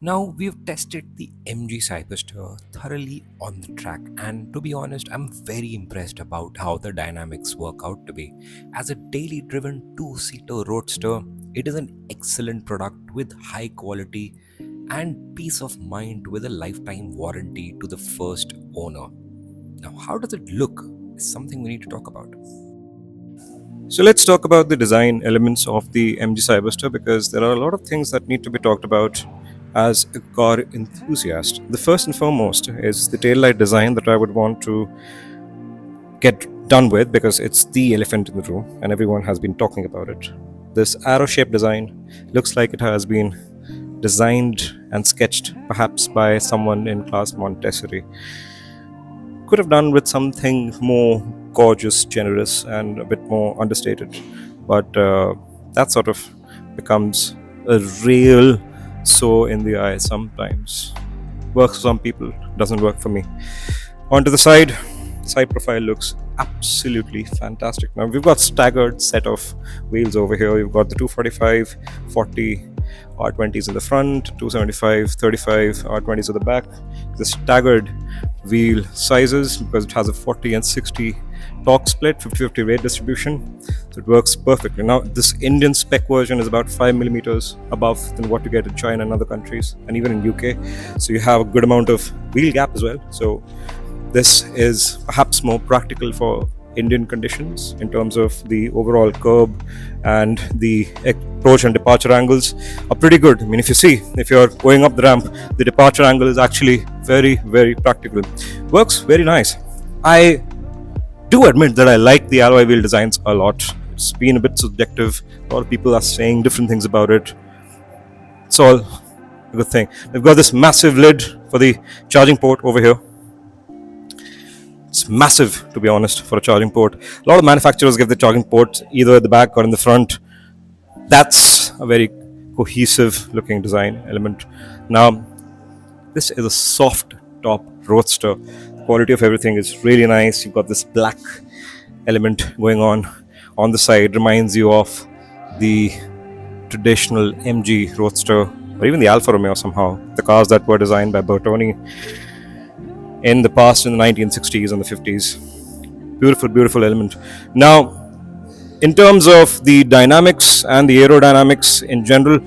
Now, we've tested the MG Cyberster thoroughly on the track, and to be honest, I'm very impressed about how the dynamics work out to be. As a daily driven two-seater roadster, it is an excellent product with high quality and peace of mind with a lifetime warranty to the first owner. Now, how does it look? Is something we need to talk about. So let's talk about the design elements of the MG Cyberster because there are a lot of things that need to be talked about as a car enthusiast. The first and foremost is the taillight design that I would want to get done with because it's the elephant in the room and everyone has been talking about it. This arrow shaped design looks like it has been designed and sketched perhaps by someone in class Montessori. Could have done with something more gorgeous, generous, and a bit more understated. But that sort of becomes a real sore in the eye sometimes. Works for some people, doesn't work for me. Onto the side profile looks absolutely fantastic. Now we've got staggered set of wheels over here. You've got the 245, 40 R20s in the front, 275, 35 R20s at the back. The staggered wheel sizes because it has a 40 and 60 torque split, 50-50 weight distribution, so it works perfectly. Now this Indian spec version is about 5 millimeters above than what you get in China and other countries, and even in UK, so you have a good amount of wheel gap as well. So this is perhaps more practical for Indian conditions in terms of the overall curb, and the approach and departure angles are pretty good. I mean, if you're going up the ramp, the departure angle is actually very, very practical. Works very nice. I do admit that I like the alloy wheel designs a lot. It's been a bit subjective. A lot of people are saying different things about it. It's all a good thing. We've got this massive lid for the charging port over here. It's massive, to be honest, for a charging port. A lot of manufacturers give the charging port either at the back or in the front. That's a very cohesive looking design element. Now, this is a soft top roadster. The quality of everything is really nice. You've got this black element going on the side, reminds you of the traditional MG roadster or even the Alfa Romeo somehow, the cars that were designed by Bertoni in the past, in the 1960s and the 50s. Beautiful, beautiful element. Now, in terms of the dynamics and the aerodynamics in general,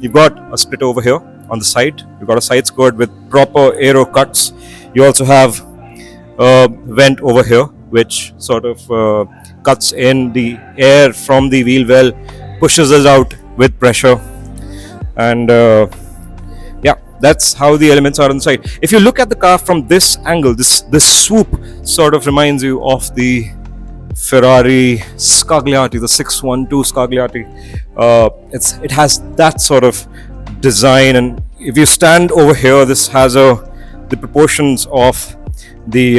you've got a split over here on the side. You've got a side skirt with proper aero cuts. You also have a vent over here, which sort of cuts in the air from the wheel well, pushes us out with pressure, and yeah, that's how the elements are on the side. If you look at the car from this angle, this swoop sort of reminds you of the Ferrari Scagliati, the 612 Scagliati. It has that sort of design, and if you stand over here, this has the proportions of the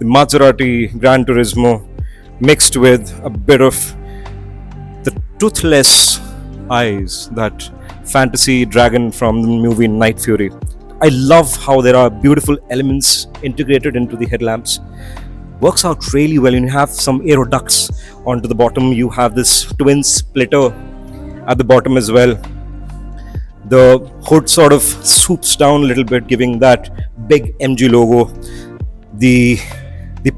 Maserati Gran Turismo mixed with a bit of the toothless eyes, that fantasy dragon from the movie Night Fury. I love how there are beautiful elements integrated into the headlamps. Works out really well. You have some aero ducts onto the bottom. You have this twin splitter at the bottom as well. The hood sort of swoops down a little bit, giving that big MG logo the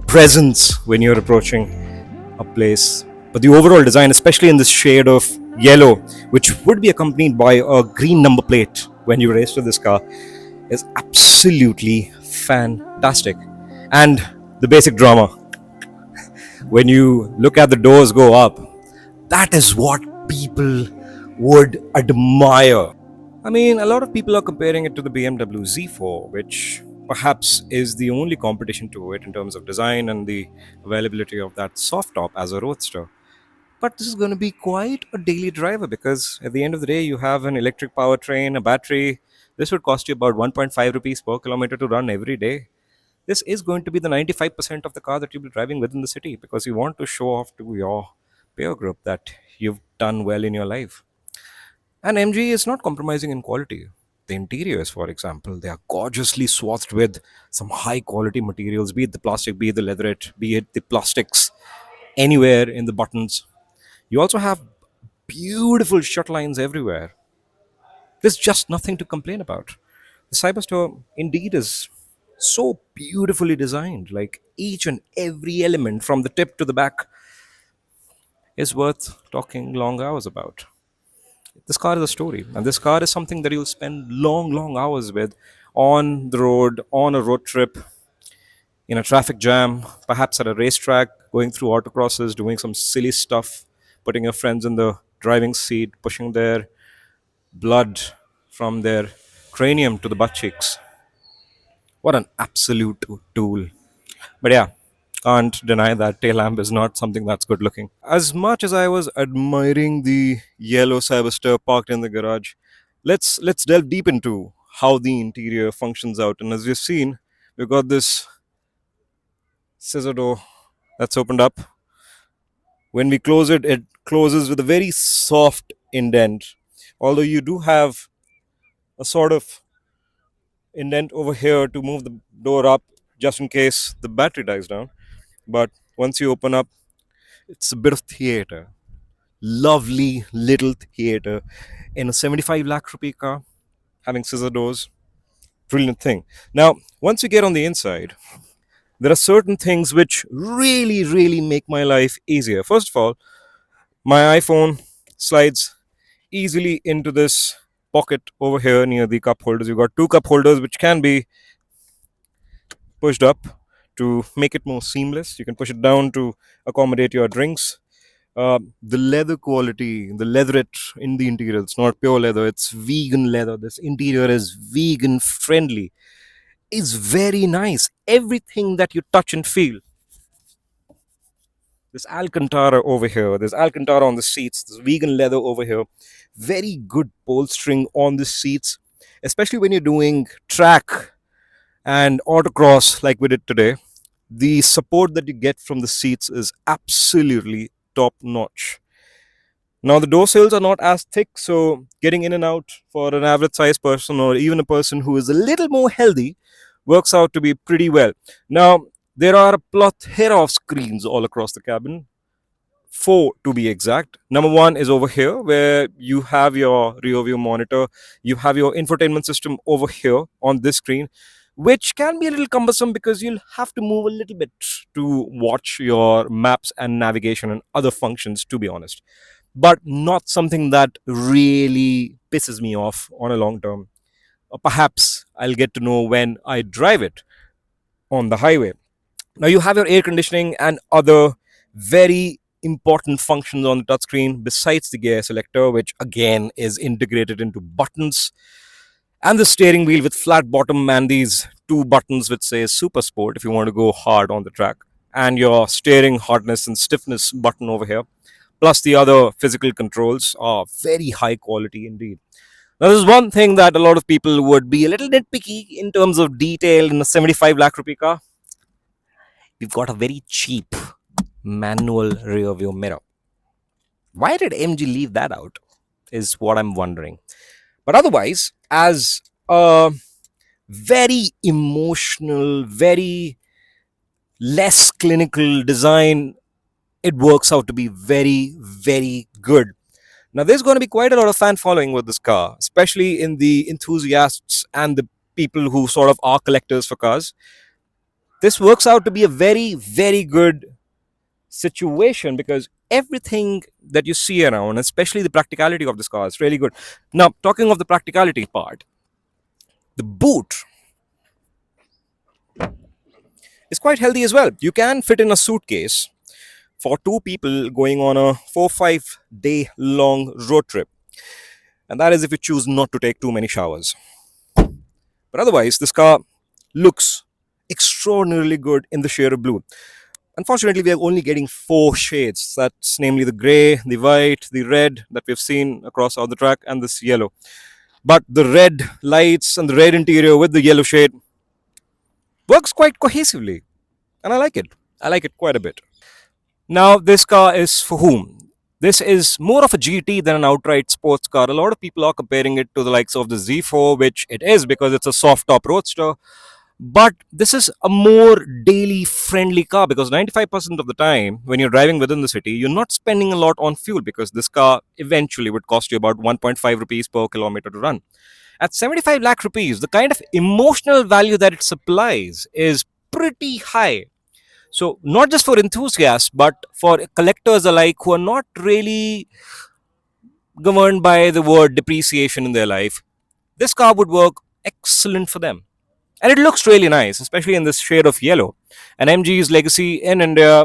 presence when you're approaching a place. But the overall design, especially in this shade of yellow, which would be accompanied by a green number plate when you race to this car, is absolutely fantastic. And the basic drama, when you look at the doors go up, that is what people would admire. I mean, a lot of people are comparing it to the BMW Z4, which perhaps is the only competition to it in terms of design and the availability of that soft top as a roadster. But this is going to be quite a daily driver because at the end of the day, you have an electric powertrain, a battery. This would cost you about 1.5 rupees per kilometer to run every day. This is going to be the 95% of the car that you'll be driving within the city because you want to show off to your peer group that you've done well in your life. And MG is not compromising in quality. The interiors, for example, they are gorgeously swathed with some high quality materials, be it the plastic, be it the leatherette, be it the plastics, anywhere in the buttons. You also have beautiful shut lines everywhere. There's just nothing to complain about. The Cyberstore indeed is so beautifully designed. Like each and every element from the tip to the back is worth talking long hours about. This car is a story, and this car is something that you'll spend long hours with on the road, on a road trip, in a traffic jam, perhaps at a racetrack, going through autocrosses, doing some silly stuff, putting your friends in the driving seat, pushing their blood from their cranium to the butt cheeks. What an absolute tool. But yeah, can't deny that tail lamp is not something that's good looking. As much as I was admiring the yellow Cyberster parked in the garage, let's delve deep into how the interior functions out. And as we've seen, we've got this scissor door that's opened up. When we close it, it closes with a very soft indent. Although you do have a sort of indent over here to move the door up just in case the battery dies down. But once you open up, it's a bit of theater. Lovely little theater in a 75 lakh rupee car, having scissor doors. Brilliant thing. Now, once you get on the inside, there are certain things which really make my life easier. First of all, my iPhone slides easily into this pocket over here near the cup holders. You've got two cup holders which can be pushed up to make it more seamless. You can push it down to accommodate your drinks. The leather quality, the leatherette in the interior, it's not pure leather, it's vegan leather. This interior is vegan friendly. It's very nice. Everything that you touch and feel. There's Alcantara over here. There's Alcantara on the seats. There's vegan leather over here. Very good bolstering on the seats, especially when you're doing track and autocross like we did today. The support that you get from the seats is absolutely top notch. Now, the door sills are not as thick, so getting in and out for an average sized person or even a person who is a little more healthy works out to be pretty well. Now, there are a plethora of screens all across the cabin, four to be exact. Number one is over here where you have your rear view monitor, you have your infotainment system over here on this screen, which can be a little cumbersome because you'll have to move a little bit to watch your maps and navigation and other functions, to be honest. But not something that really pisses me off on a long term. Or perhaps I'll get to know when I drive it on the highway. Now you have your air conditioning and other very important functions on the touchscreen besides the gear selector, which again is integrated into buttons, and the steering wheel with flat bottom and these two buttons which say Super Sport if you want to go hard on the track, and your steering hardness and stiffness button over here, plus the other physical controls are very high quality indeed. Now, there's one thing that a lot of people would be a little nitpicky in terms of detail in a 75 lakh rupee car. We've got a very cheap manual rear view mirror. Why did MG leave that out? Is what I'm wondering. But otherwise, as a very emotional, very less clinical design, it works out to be very good. Now, there's going to be quite a lot of fan following with this car, especially in the enthusiasts and the people who sort of are collectors for cars. This works out to be a very good situation because everything that you see around, especially the practicality of this car, is really good. Now, talking of the practicality part, the boot is quite healthy as well. You can fit in a suitcase for two people going on a 4-5 day long road trip. And that is if you choose not to take too many showers. But otherwise, this car looks extraordinarily good in the shade of blue. Unfortunately, we are only getting 4 shades. That's namely the grey, the white, the red that we've seen across all the track, and this yellow. But the red lights and the red interior with the yellow shade works quite cohesively. And I like it. I like it quite a bit. Now, this car is for whom? This is more of a GT than an outright sports car. A lot of people are comparing it to the likes of the Z4, which it is because it's a soft top roadster. But this is a more daily friendly car because 95% of the time when you're driving within the city, you're not spending a lot on fuel because this car eventually would cost you about 1.5 rupees per kilometer to run. At 75 lakh rupees, the kind of emotional value that it supplies is pretty high. So, not just for enthusiasts, but for collectors alike who are not really governed by the word depreciation in their life, this car would work excellent for them. And it looks really nice, especially in this shade of yellow. And MG's legacy in India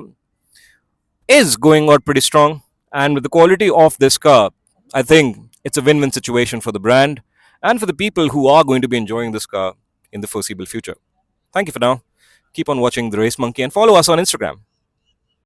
is going out pretty strong. And with the quality of this car, I think it's a win win situation for the brand and for the people who are going to be enjoying this car in the foreseeable future. Thank you for now. Keep on watching The Race Monkey and follow us on Instagram.